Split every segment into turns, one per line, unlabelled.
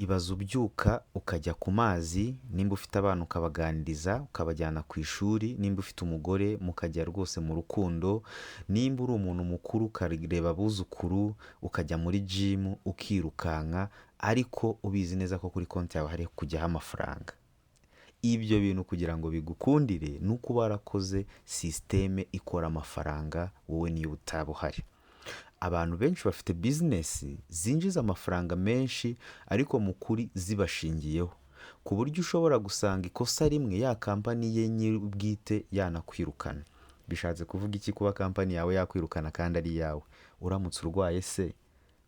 Ibaze ubyuka ukajya ku mazi, nimba ufite abana ukabaganiriza, ukabajyana ku ishuri, nimba ufite umugore mukajya rwose mu rukundo, nimba uri umuntu mukuru ukareba abuzukuru, ukajya muri jimu, ukirukanka, ariko ubizi neza ko kuri konti yawe hari kujyaho amafaranga. Ibyo bintu kugira ngo bigukundire ni uko uba warakoze sisiteme ikora amafaranga, wowe niyo utaba uhari. Abantu benshi bafite bizinesi zinjiza amafaranga menshi ariko mu kuri zibashingiyeho, ku buryo ushobora gusanga ikosa rimwe ya kampani ye nyir'ubwite yanakwirukana. Bishatse kuvuga iki kuba kampani yawe yakwirukana kandi ari iyawe? Uramutse urwaye se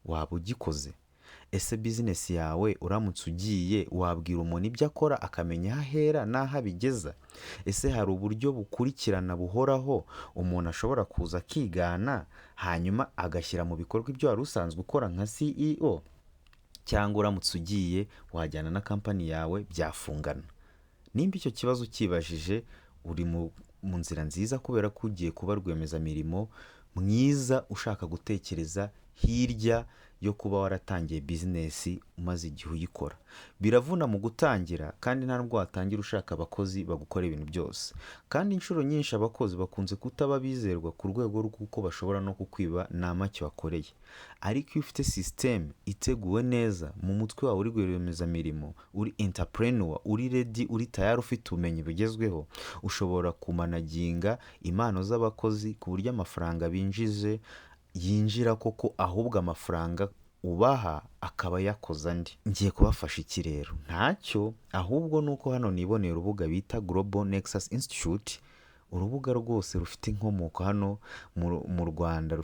waba ugikoze? Ese bizinesi yawe uramutse ugiye wabwira umuntu ibyo akora akamenya aho ahera n'aho abigeza? Ese hari uburyo bukurikirana buhoraho umuntu ashobora kuza akigana hanyuma agashyira mu bikorwa ibyo wari usanzwe ukora nka CEO? Cyangwa uramutse ugiye wajyana na kampani yawe byafungana? Nimba icyo kibazo ukibajije, uri mu nzira nziza, kubera ko ugiye kuba rwiyemezamirimo mwiza ushaka gutekereza hirya yo kuba waratangiye bizinesi umaze igihe uyikora. Biravuna mu gutangira, kandi nta nubwo watangira ushaka abakozi bagukora ibintu byose. Kandi inshuro nyinshi abakozi bakunze kutaba bizerwa ku rwego rw'uko bashobora no kukwiba nta make wakoreye. Ariko iyo ufite sisiteme iteguwe neza, mu mutwe wawe uri rwiyemezamirimo, uri entrepreneur, uri ready, uri tayari, ufite ubumenyi bugezweho, ushobora kumanaginga impano z'abakozi ku buryo amafaranga binjize yinjira koko, ahubwo amafaranga ubaha akaba yakoze andi. Ngiye kubafasha iki rero? Ntacyo, ahubwo nuko hano niboneye urubuga bita Global Nexus Institute. Urubuga rwose rufite inkomoko hano mu Rwanda,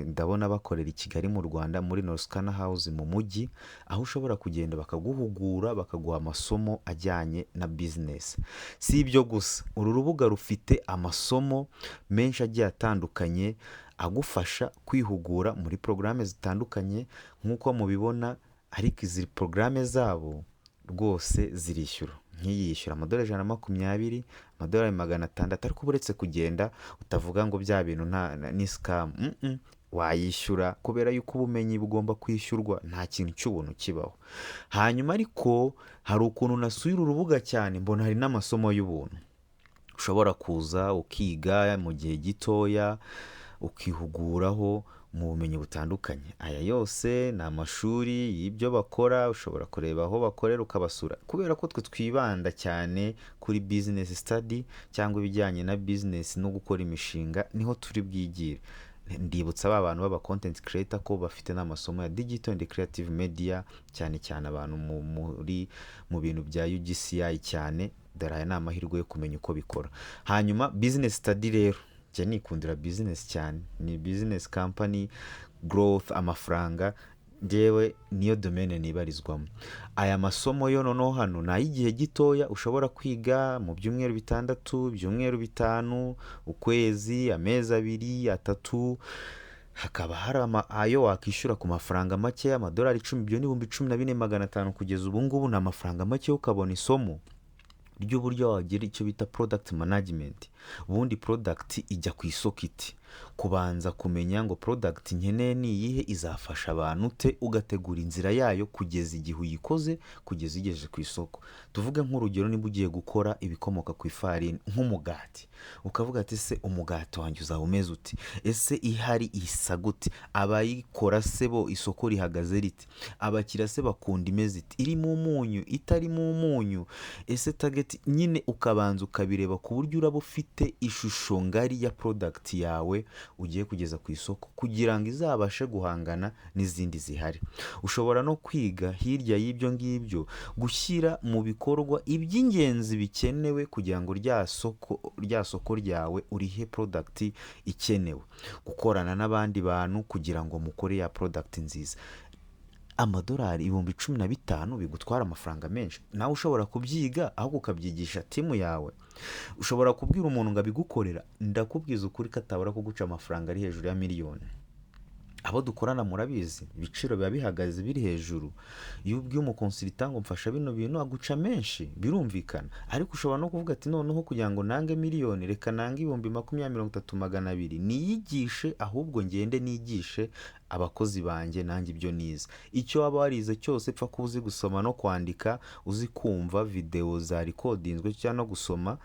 ndabona bakorera i Kigali mu Rwanda muri Northscan House mu mujyi, aho ushobora kugenda bakaguhugura, bakaguha amasomo ajyanye na business. Si ibyo gusa, uru rubuga rufite amasomo menshi agiye atandukanye agufasha kwihugura muri porogaramu zitandukanye nk'uko mubibona. Ariko izi porogaramu zabo rwose zirishyura. Nk'iyi yishyura amadolari 120, amadolari 600, ariko uretse kugenda utavuga ngo bya bintu ni scam. Wayishyura kubera yuko ubumenyi bugomba kwishyurwa, nta kintu cy'ubuntu kibaho. Hanyuma ariko hari ukuntu nasuye uru rubuga cyane, mbona hari n'amasomo y'ubuntu ushobora kuza ukiga mu gihe gitoya, ukihuguraho mu bumenyi butandukanye. Aya yose ni amashuri y'ibyo bakora, ushobora kureba aho bakorera ukabasura, kubera ko twe twibanda cyane kuri business study cyangwa ibijyanye na business no gukora imishinga, niho turi bwigire. Ndibutsa ba bantu b'aba content creator ko bafite n'amasomo ya digital and creative media, cyane cyane abantu mu bintu bya UGCI cyane. Dore aya ni amahirwe yo kumenya uko bikora. Hanyuma business study rero, njya nikundira business cyane. Ni business company growth, amafaranga, njyewe niyo domaine nibarizwamo. Aya masomo yo noneho hano ni ay'igihe gitoya, ushobora kwiga mu byumweru 6, byumweru 5, ukwezi, amezi 2, 3. Hakaba hari ayo wakishyura ku mafaranga make, amadolari 10, byo ni 14,500 kugeza ubu ngubu. Ni amafaranga make ukabona isomo ry'uburyo wagira icyo bita product management. Ubundi product ijya ku isoko iti, kubanza kumenya ngo product nkeneye ni iyihe, izafasha abantu ute, ugategura inzira yayo kugeza igihe uyikoze, kugeza igejeje ku isoko. Tuvuge nk'urugero, niba ugiye gukora ibikomoka ku ifarini nk'umugati, ukavuga ati se umugati wanjye uzaba umeze uti? Ese ihari isa gute? Abayikora se bo isoko rihagaze rite? Abakiriya se bakunda imeze iti? Irimo umunyu, itarimo umunyu? Ese target nyine ukabanza ukabireba ku buryo uraba ufite ishusho ngari ya product yawe ugiye kugeza ku isoko, kugira ngo izabashe guhangana n'izindi zihari. Ushobora no kwiga hirya y'ibyo ngibyo gushyira mu bikorwa iby'ingenzi bikenewe kugira ngo rya soko ryawe urihe product ikenewe, gukorana n'abandi bantu kugira ngo mukore ya product nziza. Amadolari 15,000 bigutwara amafaranga menshi. Nawe ushobora kubyiga ahubwo ukabyigisha timu yawe. Ushobora kubwira umuntu ngo abigukorera, ndakubwiza ukuri ko atabura kuguca amafaranga ari hejuru ya miliyoni. abo dukorana murabizi ibiciro biba bihagaze biri hejuru. Iyo ubwiye umukonsilita ngo mfasha bino bintu aguca menshi birumvikana, ariko ushobora no kuvuga ati noneho kugira ngo nange miliyoni reka nange ibihumbi 20,200 niyigishe, ahubwo ngende nigishe abakozi banjye nanjye ibyo nize. Icyo waba warize cyose pfa kuba uzi gusoma no kwandika, uzi kumva video za recordinzwe cyangwa no gusoma,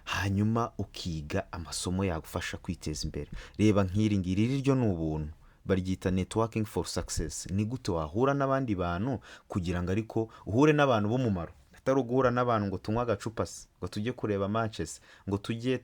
hanyuma ukiga amasomo yagufasha kwiteza imbere. Reba nk'iri ngiri ryo ni ubuntu, baryita networking for success. Ni gute wahura n'abandi bantu kugira ngo ariko uhure n'abantu b'umumaro, atari uguhura n'abantu ngo tunywe agacupa se, ngo tujye kureba matches, ngo tujye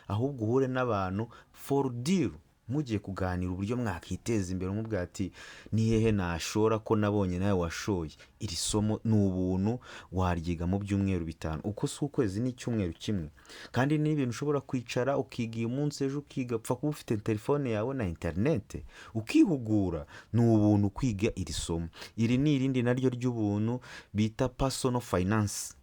ahubwo uhure n'abantu for deal, mugiye kuganira uburyo mwakiteza imbere. Umubwira ati ni hehe nashora ko nabonye nawe washoye. Iri somo ni ubuntu, waryiga mu byumweru 5, uko si ukwezi n'icyumweru kimwe, kandi ni ibintu ushobora kwicara ukiga uyu munsi, ejo ukiga. Pfa kuba ufite telefone yawe na interinete ukihugura. Ni ubuntu kwiga iri somo. Iri ni irindi naryo ry'ubuntu bita personal finance.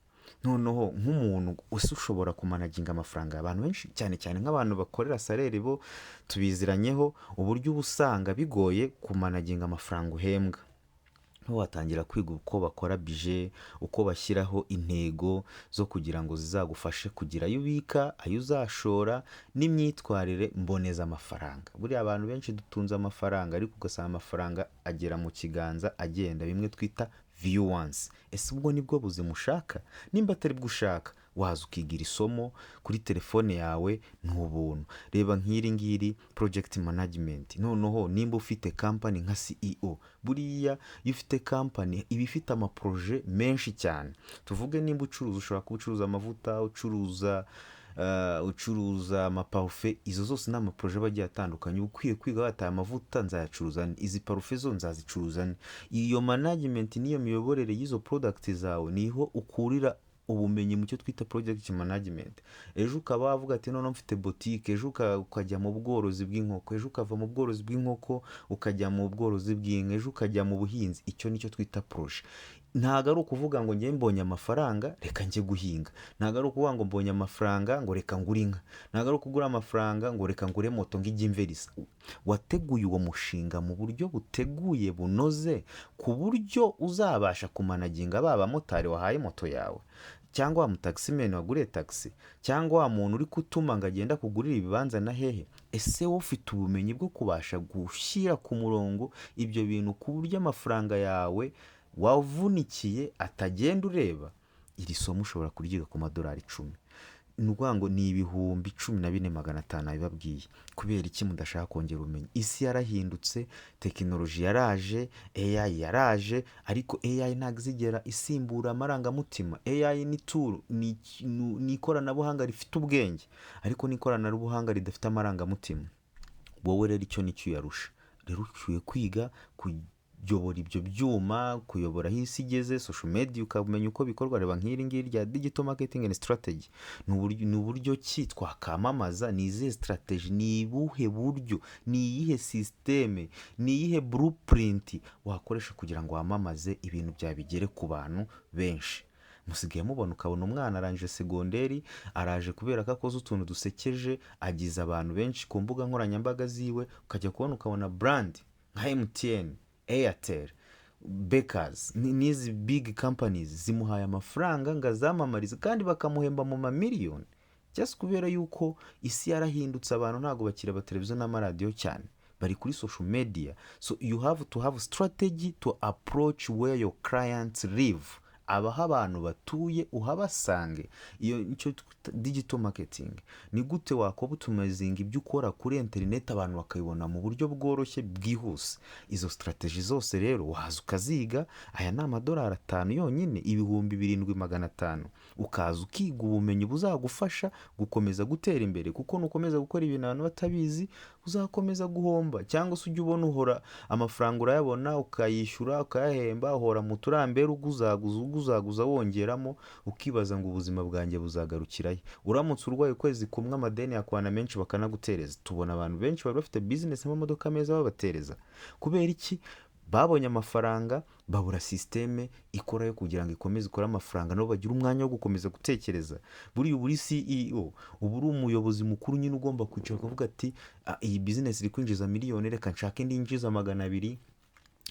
Noneho nk'umuntu wese ushobora kumanaginga amafaranga y'abantu benshi, cyane cyane nk'abantu bakorera salary, bo tubiziranyeho uburyo ubusanga bigoye kumanaginga amafaranga uhembwa. Watangira kwiga uko bakora budget, uko bashyiraho intego zo kugira ngo zizagufashe kugira ayo ubika, ayo uzashora, n'imyitwarire mboneza amafaranga. Buriya abantu benshi dutunze amafaranga, ariko ugasanga amafaranga agera mu kiganza agenda, bimwe twita view once. Ese ubwo nibwo buzima ushaka? Nimba atari bwo ushaka, waza ukigira isomo kuri telefone yawe, ni ubuntu. Reba nk'iri ngiri project management. Noneho nimba ufite company nka CEO, buriya iyo ufite company iba ifite amaproje menshi cyane. Tuvuge nimba ucuruza, ushobora kuba ucuruza amavuta, ucuruza amaparufe, izo zose ni amaproje bagiye atandukanye. Ukwiye kwiga wataye amavuta nzayacuruza, izi parufe zo nzazicuruza. Iyo management niyo miyoborere y'izo product zawe, niho ukurira ubumenyi mu cyo twita project management. Ejo ukaba wavuga ati none mfite boutique, ejo ukajya mu bworozi bw'inkoko, ejo ukava mu bworozi bw'inkoko ukajya mu bworozi bw'inka, ejo ukajya mu buhinzi. Icyo nicyo twita projet. Ntago ari ukuvuga ngo njye mbonye amafaranga reka njye guhinga, ntago ari ukuvuga ngo mbonye amafaranga ngo reka ngure inka, ntago ari ukugura amafaranga ngo reka ngure moto ngo ijye imverisa. Wateguye uwo mushinga mu buryo buteguye bunoze, ku buryo uzabasha kumanaginga ba bamotari wahaye moto yawe, cyangwa wa mutaximeni waguriye taxi, cyangwa wa muntu uri kutuma ngo agenda kugurira ibibanza na hehe. Ese wowe ufite ubumenyi bwo kubasha gushyira ku murongo ibyo bintu ku buryo amafaranga yawe wavunikiye atagenda ureba? Iri somo ushobora kuryiga ku madolari 10. Ni ukuvuga ngo ni ibihumbi 14,500 bibabwiye. Kubera iki mudashaka kongera ubumenyi? Isi yarahindutse, tekinoloji yaraje, AI yaraje, ariko AI ntabwo izigera isimbura amarangamutima. AI ni tool, ni ikoranabuhanga rifite ubwenge, ariko ni ikoranabuhanga ridafite amarangamutima. Wowe rero icyo nicyo uyarusha. Rero ukwiye kwiga kuyobora ibyo byuma, kuyobora aho isi igeze, social media ukamenya uko bikorwa. Reba nk'iri ngiri rya digital marketing and strategy. Ni uburyo ki twakamamaza, ni izihe strategy, ni ubuhe buryo, ni iyihe systeme, ni iyihe blueprint wakoresha kugira ngo wamamaze ibintu byabigere ku bantu benshi. Musigaye mubona, ukabona umwana arangije segonderi, araje kubera ko akoze utuntu dusekeje, agize abantu benshi ku mbuga nkoranyambaga ziwe, ukajya kubona ukabona brand nka MTN, Airtel, Bakers, n'izi big companies zimuhaye amafaranga ngo azamamarize, kandi bakamuhemba mu mamiliyoni, just kubera yuko isi yarahindutse. Abantu ntago bakira ba televiziyo n'amaradiyo cyane, bari kuri social media. So you have to have strategy to approach where your clients live. Abaho abantu batuye uhabasange. Iyo nicyo digital marketing. Ni gute wakoba utumazinga ibyo ukora kuri internet abantu bakayibona mu buryo bworoshye bwihuse. Izo strategy zose rero waza ukaziga. Aya ni amadolari 5 yonyine, ibihumbi 7,500. Ukaza ukiga ubumenyi buzagufasha gukomeza gutera imbere, kuko nukomeza gukora ibintu abantu batabizi uzakomeza guhomba. Cyangwa se ujye ubona uhora amafaranga urayabona ukayishyura ukayahemba, uhora mu turambere uguzaguza wongeramo, ukibaza ngo ubuzima bwanjye buzagarukirayo. Uramutse urwaye ukwezi kumwe amadeni yakwana menshi bakanagutereza. Tubona abantu benshi bari bafite business n'amamodoka meza babatereza. Kubera iki? Babonye amafaranga, babura sisiteme ikora yo kugira ngo ikomeze ikore amafaranga, nabo bagire umwanya wo gukomeza gutekereza. buriya uba uri CEO, uba uri umuyobozi mukuru nyine ugomba kwicara ukavuga ati iyi bizinesi iri kwinjiza miliyoni, reka nshake indi yinjiza 200,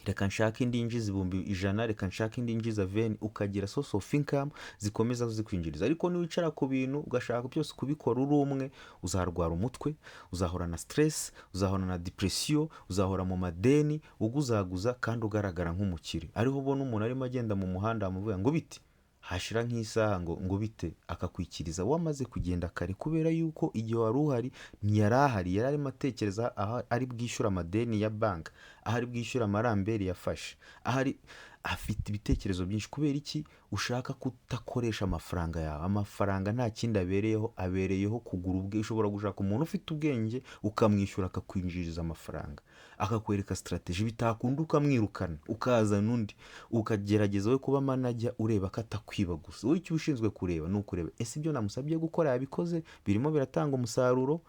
reka nshake indi yinjiza 100, reka nshake indi yinjiza 20, ukagira source of income zikomeza zikwinjiriza. Ariko niwicara ku bintu ugashaka byose kubikora uri umwe, uzarwara umutwe, uzahora na stress, uzahora na depression, uzahora mu madeni, uguzaguza kandi ugaragara nk'umukire. Ariho ubona umuntu arimo agenda mu muhanda amuvuga ngo bite, hashira nk'isaha ngo bite, akakwikiriza wamaze kugenda kare, kubera yuko igihe wari uhari ntiyari ahari, yari arimo atekereza aho ari bwishyura amadeni ya banki, aho ari bwishyura amarambere yafashe, ahari afite ibitekerezo byinshi. Kubera iki ushaka kutakoresha amafaranga yawe? Amafaranga nta kindi abereyeho, abereyeho kugura ubwe. Ushobora gushaka umuntu ufite ubwenge ukamwishyura akakwinjiriza amafaranga, akakwereka strategy, bitakunda ukamwirukana ukazana undi, ukagerageza we kuba manager ureba ko atakwiba gusa. Wowe icyo ushinzwe kureba ni ukureba ese ibyo namusabye gukora yabikoze, birimo biratanga umusaruro,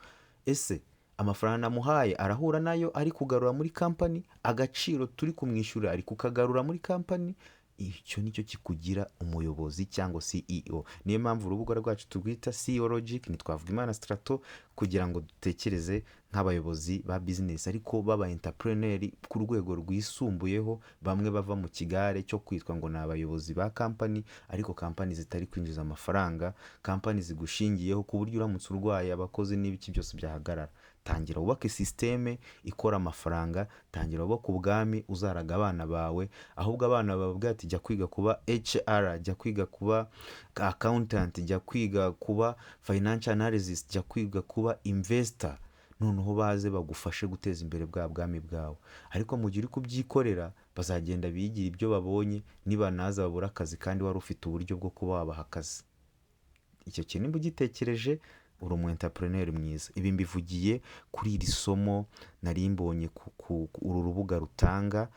ese amafaranga namuhaye arahura nayo ari kugarura muri company, agaciro turi kumwishyura ari kukagarura muri company. Icyo nicyo kikugira umuyobozi cyangwa CEO. Niyo mpamvu urubuga rwacu turwita CEO Logic, nitwavuga Imana Strato, kugira ngo dutekereze nk'abayobozi ba business ariko baba entrepreneur ku rwego rwisumbuyeho, bamwe bava mu kigare cyo kwitwa ngo ni abayobozi ba company, ariko company zitari kwinjiza amafaranga, company zigushingiyeho ku buryo uramutse urwaye abakozi n'ibiki byose byahagarara. Tangira wubake systeme ikora amafaranga, tangira wubake ubwami uzaraga abana bawe, ahubwo abana bababwira ati jya kwiga kuba HR, jya kwiga kuba accountant, jya kwiga kuba financial analyst, jya kwiga kuba investor, noneho baze bagufashe guteza imbere bwa bwami bwawe. Ariko mu gihe uri kubyikorera bazagenda bigira ibyo babonye, niba naza babura akazi kandi wari ufite uburyo bwo kuba wabaha akazi. Icyo kintu nimba ugitekereje uri umu entrepreneur mwiza. Ibi mbivugiye kuri iri somo nari mbonye uru rubuga rutanga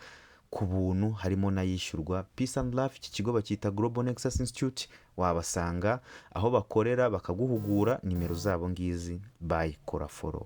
ku buntu, harimo n'ayishyurwa. Peace and Love, iki kigo bacyita Global Nexus Institute, wabasanga aho bakorera bakaguhugura. Nimero zabo ngizi, bye, kora follow.